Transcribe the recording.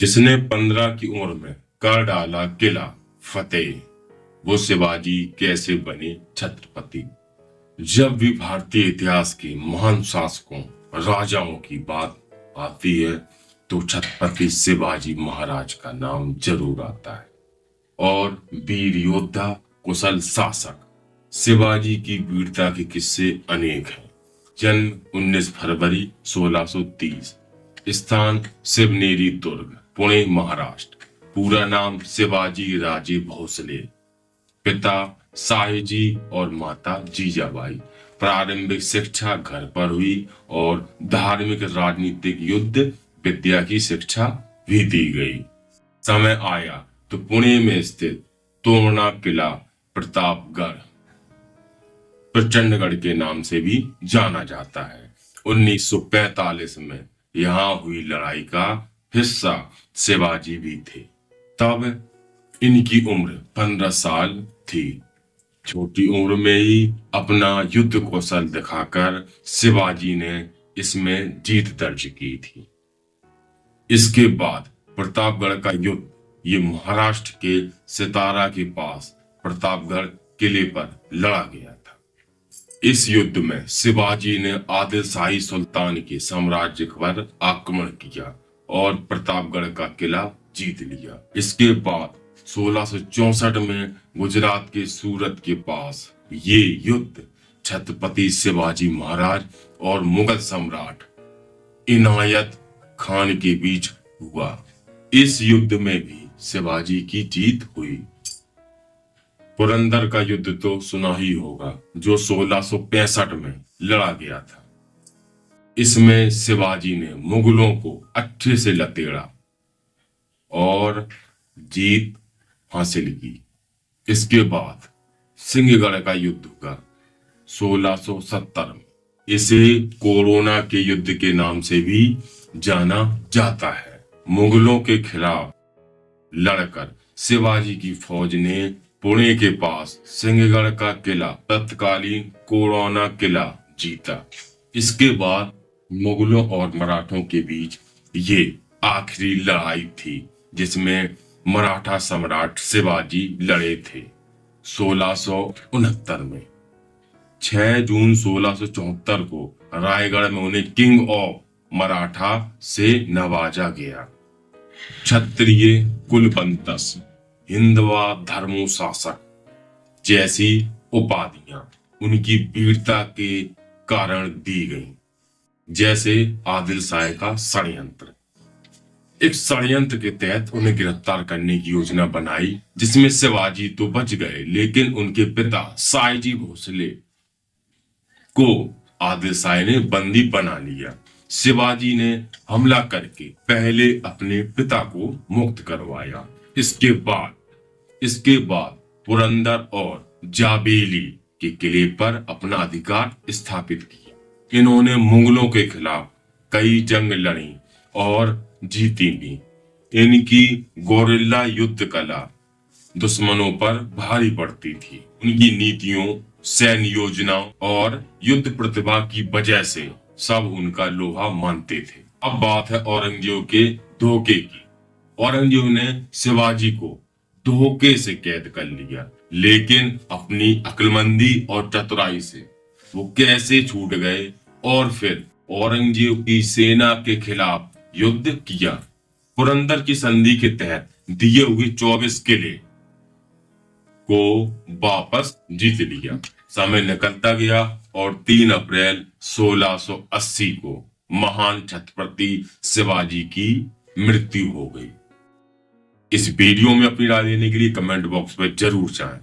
जिसने 15 की उम्र में कर डाला किला फतेह, वो शिवाजी कैसे बने छत्रपति। जब भी भारतीय इतिहास के महान शासकों राजाओं की बात आती है तो छत्रपति शिवाजी महाराज का नाम जरूर आता है। और वीर योद्धा कुशल शासक शिवाजी की वीरता के किस्से अनेक हैं। जन्म 19 फरवरी 1630, स्थान शिवनेरी दुर्ग, पुणे महाराष्ट्र। पूरा नाम शिवाजी राजे भोसले। पिता साहिजी और माता जीजाबाई। प्रारंभिक शिक्षा घर पर हुई और धार्मिक राजनीतिक युद्ध विद्या की शिक्षा भी दी गई। समय आया तो पुणे में स्थित तोरणा किला प्रतापगढ़ प्रचंडगढ़ के नाम से भी जाना जाता है। 1945 में यहाँ हुई लड़ाई का हिस्सा शिवाजी भी थे। तब इनकी उम्र 15 साल थी। छोटी उम्र में ही अपना युद्ध कौशल दिखाकर शिवाजी ने इसमें जीत दर्ज की थी। इसके बाद प्रतापगढ़ का युद्ध ये महाराष्ट्र के सितारा के पास प्रतापगढ़ किले पर लड़ा गया था। इस युद्ध में शिवाजी ने आदिल शाही सुल्तान के साम्राज्य पर आक्रमण किया और प्रतापगढ़ का किला जीत लिया। इसके बाद 1664 में गुजरात के सूरत के पास ये युद्ध छत्रपति शिवाजी महाराज और मुगल सम्राट इनायत खान के बीच हुआ। इस युद्ध में भी शिवाजी की जीत हुई। पुरंदर का युद्ध तो सुना ही होगा, जो 1665 में लड़ा गया था। इसमें शिवाजी ने मुगलों को अच्छे से लतेड़ा और जीत हासिल की। इसके बाद सिंहगढ़ का युद्ध हुआ 1670 में। इसे कोरोना के युद्ध के नाम से भी जाना जाता है। मुगलों के खिलाफ लड़कर शिवाजी की फौज ने पुणे के पास सिंहगढ़ का किला, तत्कालीन कोरोना किला जीता। इसके बाद मुगलों और मराठों के बीच ये आखिरी लड़ाई थी जिसमें मराठा सम्राट शिवाजी लड़े थे 1669 में। 6 जून 1674 को रायगढ़ में उन्हें किंग ऑफ मराठा से नवाजा गया। क्षत्रिय कुलवंतस, हिंदवा धर्मोशासक जैसी उपाधियां उनकी वीरता के कारण दी गईं, जैसे आदिल शाह का षड्यंत्र। एक षड्यंत्र के तहत उन्हें गिरफ्तार करने की योजना बनाई, जिसमें शिवाजी तो बच गए, लेकिन उनके पिता साहिजी भोसले को आदिल शाह ने बंदी बना लिया। शिवाजी ने हमला करके पहले अपने पिता को मुक्त करवाया। इसके बाद पुरंदर और जाबेली के किले पर अपना अधिकार स्थापित किया। इन्होंने मुगलों के खिलाफ कई जंग लड़ी और जीती भी। इनकी गोरिल्ला युद्ध कला दुश्मनों पर भारी पड़ती थी। उनकी नीतियों, सैन्य योजनाओं और युद्ध प्रतिभा की वजह से सब उनका लोहा मानते थे। अब बात है औरंगजेब के धोखे की। औरंगजेब ने शिवाजी को धोखे से कैद कर लिया, लेकिन अपनी अक्लमंदी और चतुराई से वो कैसे छूट गए और फिर औरंगजेब की सेना के खिलाफ युद्ध किया। पुरंदर की संधि के तहत दिए हुए 24 किले को वापस जीत लिया। समय निकलता गया और 3 अप्रैल 1680 को महान छत्रपति शिवाजी की मृत्यु हो गई। इस वीडियो में अपनी राय देने के लिए कमेंट बॉक्स में जरूर जाएं।